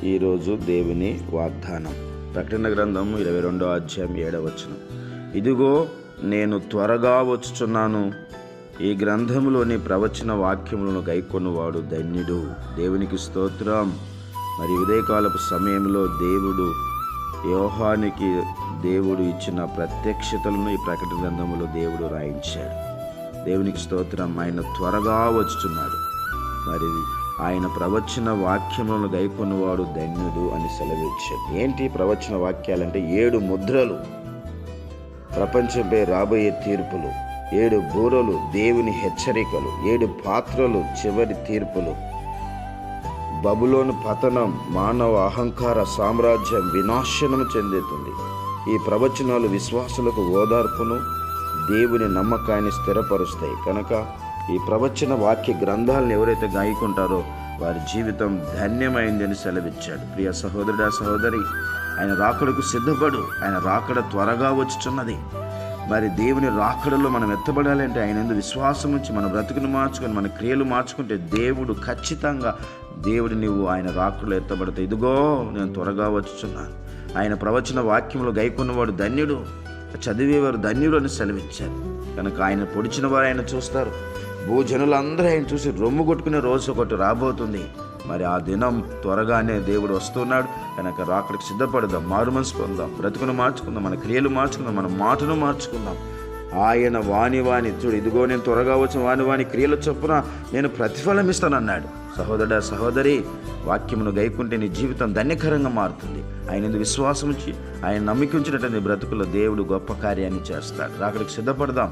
ఈరోజు దేవుని వాగ్దానం. ప్రకటన గ్రంథం 22వ అధ్యాయం 7వ వచనం. ఇదిగో నేను త్వరగా వచ్చుచున్నాను. ఈ గ్రంథములోని ప్రవచన వాక్యములను గైకొనువాడు ధన్యుడు. దేవునికి స్తోత్రం. మరి ఉదయకాలపు సమయంలో యోహానికి దేవుడు ఇచ్చిన ప్రత్యక్షతలను ఈ ప్రకటన గ్రంథములో దేవుడు రాయించాడు. దేవునికి స్తోత్రం. ఆయన త్వరగా వచ్చుచున్నాడు. మరి ఆయన ప్రవచన వాక్యములను గైకొన్నవాడు ధన్యుడు అని సెలవిచ్చాడు. ఏంటి ప్రవచన వాక్యాలంటే 7 ముద్రలు, ప్రపంచంపై రాబోయే తీర్పులు, 7 బూరలు దేవుని హెచ్చరికలు, 7 పాత్రలు చివరి తీర్పులు, బబులోను పతనం, మానవ అహంకార సామ్రాజ్యం వినాశనం చెందుతుంది. ఈ ప్రవచనాలు విశ్వాసులకు ఓదార్పును, దేవుని నమ్మకాన్ని స్థిరపరుస్తాయి. కనుక ఈ ప్రవచన వాక్య గ్రంథాలను ఎవరైతే గాయకుంటారో వారి జీవితం ధన్యమైందని సెలవిచ్చాడు. ప్రియ సహోదరుడా, సహోదరి, ఆయన రాకడకు సిద్ధపడు. ఆయన రాకడ త్వరగా వచ్చుచున్నది. మరి దేవుని రాకడలో మనం ఎత్తబడాలంటే ఆయన యందు విశ్వాసం ఉంచి మన బ్రతుకును మార్చుకొని మన క్రియలు మార్చుకుంటే దేవుడు ఖచ్చితంగా నీవు ఆయన రాకడలో ఎత్తబడతావు. ఇదిగో నేను త్వరగా వచ్చుచున్నాను. ఆయన ప్రవచన వాక్యంలో గైకొన్నవాడు ధన్యుడు, చదివేవారు ధన్యుడు అని సెలవిచ్చారు. కనుక ఆయన పొడిచిన వారు ఆయన చూస్తారు. భూజనులందరూ ఆయన చూసి రొమ్ము కొట్టుకునే రోజు ఒకటి రాబోతుంది. మరి ఆ దినం త్వరగానే దేవుడు వస్తున్నాడు. కనుక రాకడికి సిద్ధపడదాం, మారు మనసు పొందాం, బ్రతుకును మార్చుకుందాం, మన క్రియలు మార్చుకుందాం, మన మాటను మార్చుకుందాం. ఆయన వాని చూడు, ఇదిగో నేను త్వరగా వచ్చిన వాని క్రియల చొప్పున నేను ప్రతిఫలం ఇస్తానన్నాడు. సహోదరుడా, సహోదరి, వాక్యమును గైకుంటే నీ జీవితం ధన్యకరంగా మారుతుంది. ఆయన విశ్వాసం ఉంచి ఆయన నమ్మికించినట్టు నీ బ్రతుకులో దేవుడు గొప్ప కార్యాన్ని చేస్తాడు. రాకడికి సిద్ధపడదాం.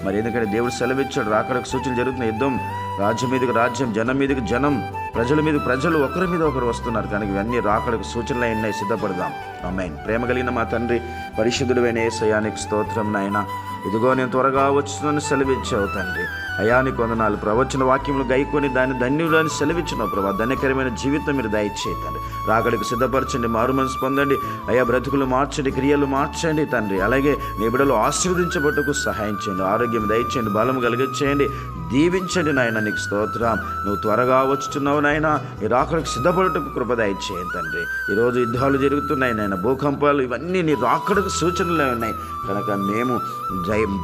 మరి ఎందుకంటే దేవుడు సెలవిచ్చాడు, రాకడకు సూచనలు జరుగుతున్న యుద్ధం, రాజ్యం మీదకి రాజ్యం, జనం మీదకి జనం, ప్రజల మీద ప్రజలు, ఒకరి మీద ఒకరు వస్తున్నారు. కనుక ఇవన్నీ రాకడకు సూచనలు అయినాయి. సిద్ధపడదాం. ఆమేన్. ప్రేమ కలిగిన మా తండ్రి, పరిశుద్ధుడైన యేసయ్యానికి స్తోత్రం. నాయనా, ఇదిగో నేను త్వరగా వచ్చునని సెలవిచ్చావు తండ్రి. అయానికి వందనాలు. ప్రవచన వాక్యములు గైకొని దాన్ని ధన్యులని సెలవిచ్చినావు ప్రభా. ధన్యకరమైన జీవితం మీరు దయచేయి తండ్రి. రాకడికి సిద్ధపరచండి, మారు మనసు పొందండి అయా. బ్రతుకులు మార్చండి, క్రియలు మార్చండి తండ్రి. అలాగే నీ బిడ్డలు ఆశీర్వదించబట్టుకు సహాయం చేయండి, ఆరోగ్యం దయచేయండి, బలం కలిగించేయండి, దీవించండి నాయన. నీకు స్తోత్రం. నువ్వు త్వరగా వచ్చుతున్నావు నాయన. ఈ రాకడికి సిద్ధపడటకు కృప దయచేయండి తండ్రి. ఈరోజు యుద్ధాలు జరుగుతున్నాయి నాయన, భూకంపాలు, ఇవన్నీ నీ రాకడకు సూచనలే ఉన్నాయి. కనుక మేము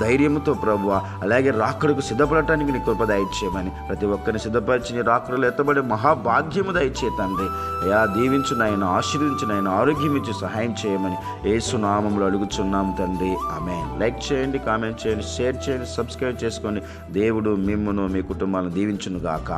ధైర్యంతో ప్రభువ అలాగే రాకడకు సిద్ధపడటానికి నీ కృప దయచేయమని ప్రతి ఒక్కరిని సిద్ధపరిచి నీ రాకడలో ఎత్తబడే మహాభాగ్యము దయచే తండ్రి. అయా దీవించు నాయన, ఆశీర్వించు నాయన, ఆరోగ్యం ఇచ్చి సహాయం చేయమని యేసు నామములో అడుగుచున్నాం తండ్రి. ఆమేన్. లైక్ చేయండి, కామెంట్ చేయండి, షేర్ చేయండి, సబ్స్క్రైబ్ చేసుకోండి. దేవుడు మిమ్మును మీ కుటుంబాలను దీవించును గాక.